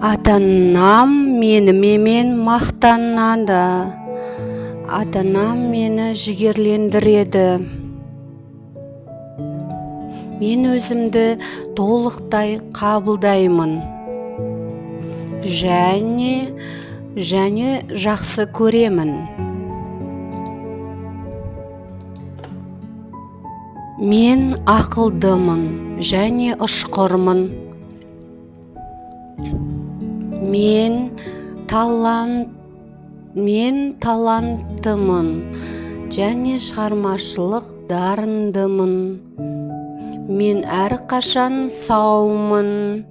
Ата-анам менімен мақтанады. Ата-анам мені жігерлендіреді. Мен өзімді толықтай қабылдаймын. Және жақсы көремін. Мен ақылдымын және ұшқырмын. Мен таланттымын және шығармашылық дарындымын. Мен әрқашан саумын.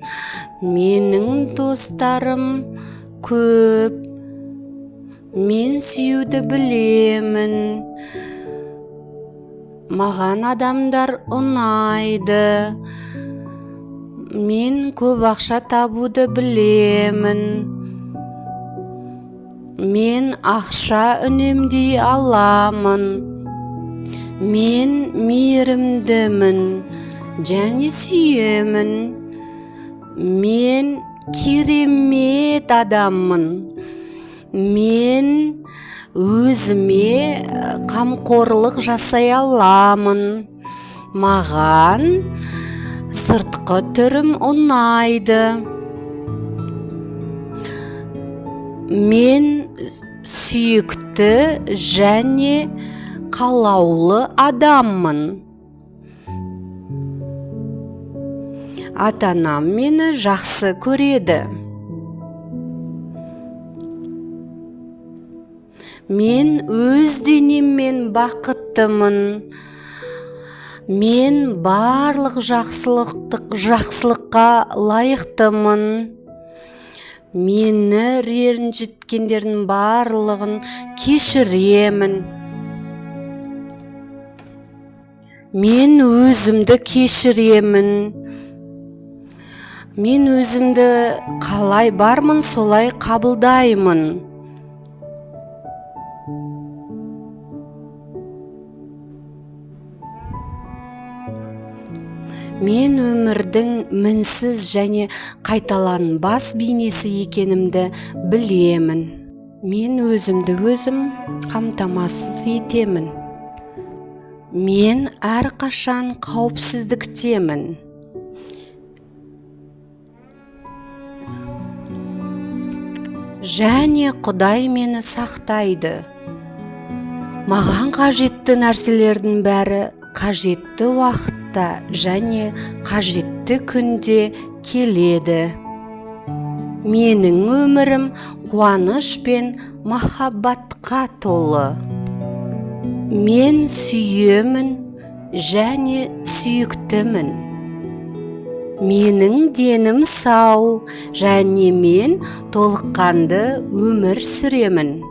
Менің достарым көп. Мен сүюді білемін. Маған адамдар ұнайды. Мен көп ақша табуды білемін. Мен ақша үнемдей аламын. Мен мейірімдімін және сүйемін. Мен керемет адаммын. Мен өзіме қамқорлық жасай аламын. Маған сыртқы түрім ұнайды. Мен сүйікті және қалаулы адаммын. Ата-анам мені жақсы көреді. Мен өз денеммен бақыттымын. Мен барлық жақсылыққа лайықтымын. Мені ренжіткендердің барлығын кешіремін. Мен өзімді кешіремін. Мен өзімді қалай бармын, солай қабылдаймын. Мен өмірдің мінсіз және қайталанбас бейнесі екенімді білемін. Мен өзімді өзім қамтамасыз етемін. Мен әрқашан қауіпсіздіктемін. Және Құдай мені сақтайды. Маған қажетті нәрселердің бәрі қажетті уақытта және қажетті күнде келеді. Менің өмірім қуаныш пен махаббатқа толы. Мен сүйемін және сүйіктімін. Менің денім сау және мен толыққанды өмір сүремін.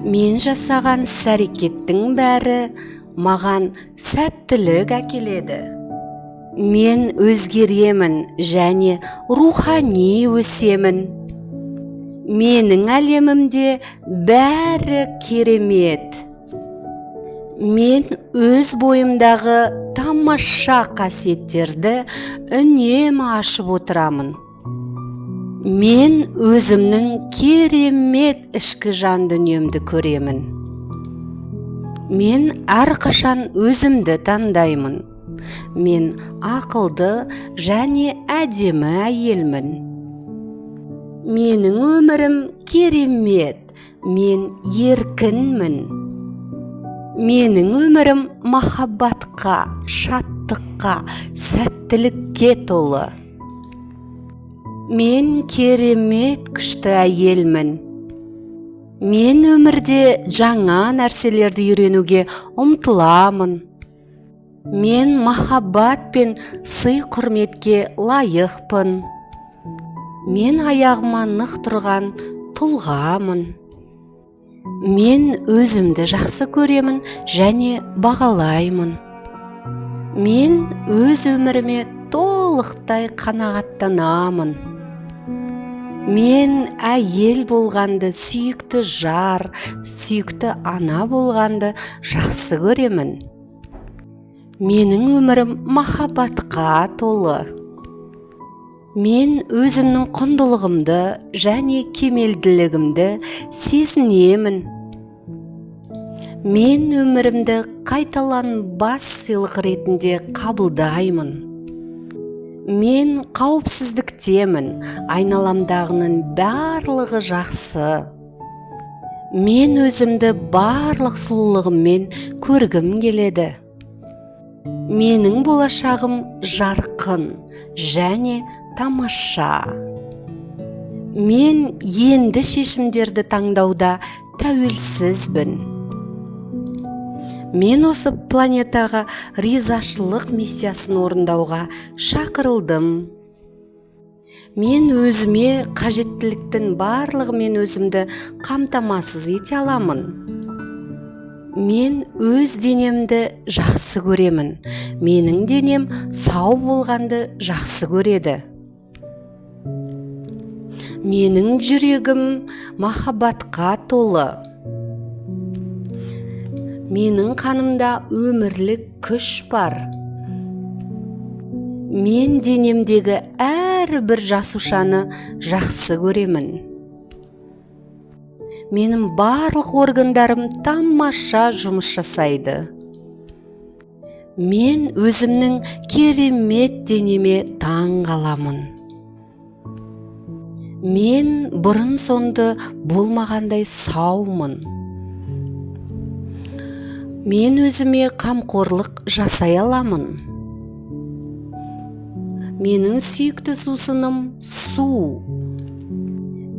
Мен жасаған іс-әрекеттің бәрі маған сәттілік әкеледі. Мен өзгеремін және рухани өсемін. Менің әлемімде бәрі керемет. Мен өз бойымдағы тамаша қасиеттерді үнемі ашып отырамын. Мен өзімнің керемет ішкі жан дүниемді көремін. Мен әрқашан өзімді таңдаймын. Мен ақылды және әдемі әйелмін. Менің өмірім керемет. Мен еркінмін. Менің өмірім махаббатқа, шаттыққа, сәттілікке толы. Мен керемет күшті әйелмін. Мен өмірде жаңа нәрселерді үйренуге ұмтыламын. Мен махаббат пен сый-құрметке лайықпын. Мен аяғыма нық тұрған тұлғамын. Мен өзімді жақсы көремін және бағалаймын. Мен өз өміріме толықтай қанағаттанамын. Мен әйел болғанды, сүйікті жар, сүйікті ана болғанды жақсы көремін. Менің өмірім махаббатқа толы. Мен өзімнің құндылығымды және кемелділігімді сезінемін. Мен өмірімді қайталанбас сыйлық ретінде қабылдаймын. Мен қауіпсіздіктемін, айналамдағының барлығы жақсы. Мен өзімді барлық сұлулығыммен көргім келеді. Менің болашағым жарқын және тамаша. Мен енді шешімдерді таңдауда тәуелсізбін. Мен осы планетаға ризашылық миссиясын орындауға шақырылдым. Мен өзіме қажеттіліктің барлығымен өзімді қамтамасыз ете аламын. Мен өз денемді жақсы көремін. Менің денем сау болғанды жақсы көреді. Менің жүрегім махаббатқа толы. Менің қанымда өмірлік күш бар. Мен денемдегі әрбір жасушаны жақсы көремін. Менің барлық органдарым тамаша жұмыс жасайды. Мен өзімнің керемет денеме таң қаламын. Мен бұрын соңды болмағандай саумын. Мен өзіме қамқорлық жасай аламын. Менің сүйікті сусыным су.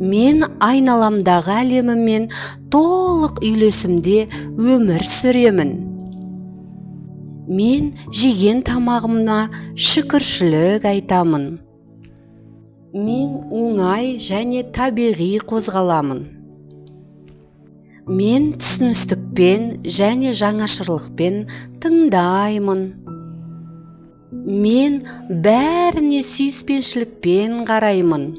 Мен айналамдағы әлеміммен толық үйлесімде өмір сүремін. Мен жеген тамағымна шүкіршілік айтамын. Мен оңай және табиғи қозғаламын. Мен түсіністікпен және жаңашырлықпен тыңдаймын. Мен бәріне сүйіспеншілікпен қараймын.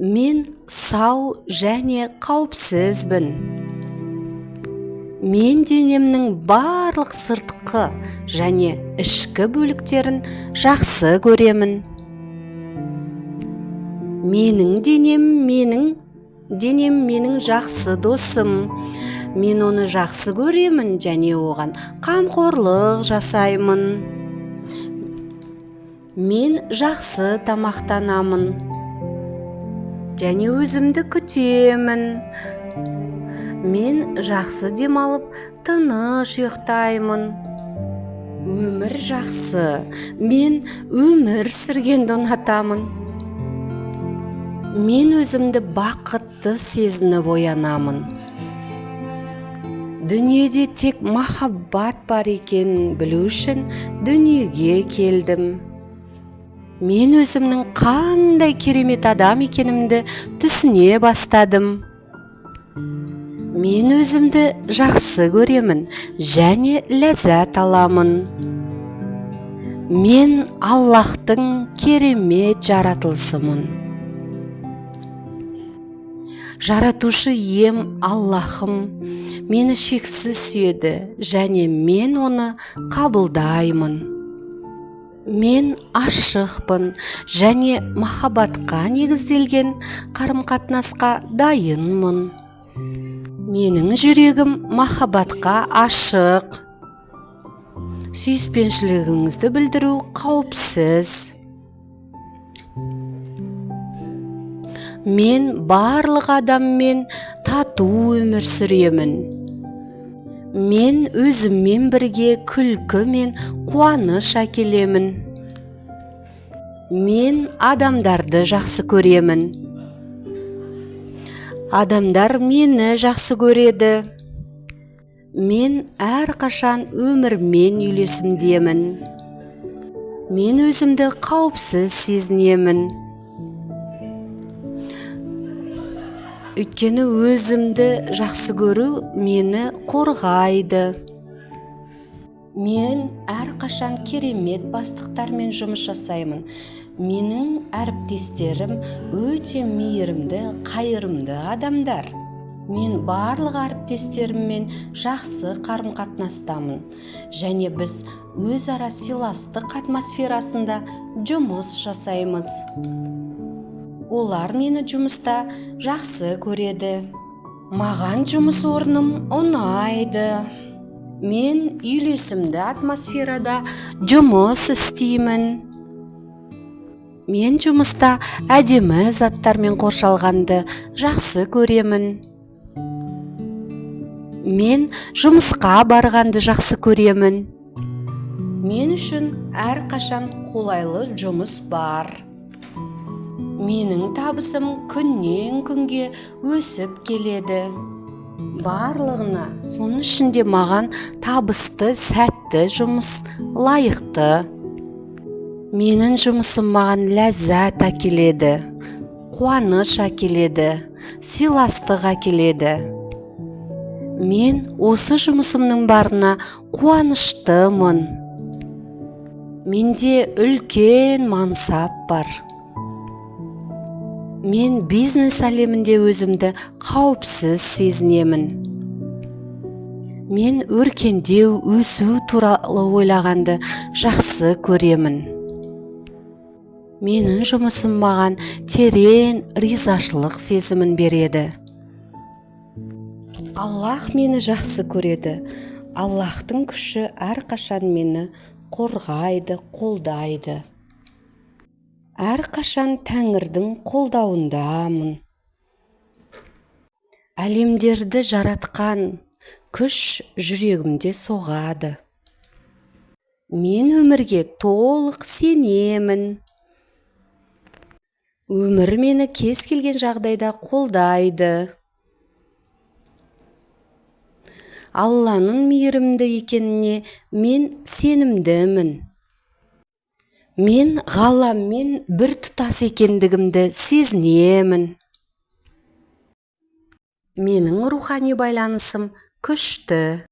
Мен сау және қауіпсізбін. Мен денемнің барлық сыртқы және ішкі бөліктерін жақсы көремін. Менің денем менің жақсы досым. Мен оны жақсы көремін және оған қамқорлық жасаймын. Мен жақсы тамақтанамын және өзімді күтемін. Мен жақсы демалып, тыныш ұйықтаймын. Өмір жақсы. Мен өмір сүргенді ұнатамын. Мен өзімді бақытты сезініп оянамын. Дүниеде тек махаббат бар екенін білу үшін дүниеге келдім. Мен өзімнің қандай керемет адам екенімді түсіне бастадым. Мен өзімді жақсы көремін және ләззат аламын. Мен Аллахтың керемет жаратылысымын. Жаратушы ием Аллахым мені шексіз сүйеді және мен оны қабылдаймын. Мен ашықпын және махаббатқа негізделген қарым-қатынасқа дайынмын. Менің жүрегім махаббатқа ашық. Сүйіспеншілігіңізді білдіру қауіпсіз. Мен барлық адаммен тату өмір сүремін. Мен өзіммен бірге күлкі мен қуаныш әкелемін. Мен адамдарды жақсы көремін. Адамдар мені жақсы көреді. Мен әрқашан өмірмен үйлесімдемін. Мен өзімді қауіпсіз сезінемін. Өйткені өзімді жақсы көру мені қорғайды. Мен әрқашан керемет бастықтармен жұмыс жасаймын. Менің әріптестерім өте мейірімді, қайырымды адамдар. Мен барлық әріптестеріммен жақсы қарым-қатынастамын және біз өзара сыйластық атмосферасында жұмыс жасаймыз. Олар мені жұмыста жақсы көреді. Маған жұмыс орным ұнайды. Мен үйлесімді атмосферада жұмыс істеймін. Мен жұмыста әдемі заттармен қоршалғанды жақсы көремін. Мен жұмысқа барғанды жақсы көремін. Мен үшін әрқашан қолайлы жұмыс бар. Менің табысым күннен күнге өсіп келеді. Барлығына, соның ішінде маған табысты, сәтті жұмыс лайықты. Менің жұмысым маған ләззат әкеледі, қуаныш әкеледі, сыйластық әкеледі. Мен осы жұмысымның барына қуаныштымын. Менде үлкен мансап бар. Мен бизнес әлемінде өзімді қауіпсіз сезінемін. Мен өркендеу, өсу туралы ойлағанды жақсы көремін. Менің жұмысым маған терең ризашылық сезімін береді. Аллах мені жақсы көреді. Аллахтың күші әрқашан мені қорғайды, қолдайды. Әрқашан Тәңірдің қолдауындамын. Әлемдерді жаратқан күш жүрегімде соғады. Мен өмірге толық сенемін. Өмір мені кез келген жағдайда қолдайды. Алланың мейірімді екеніне мен сенімдімін. Мен ғаламмен бір тұтас екендігімді сезінемін. Менің рухани байланысым күшті.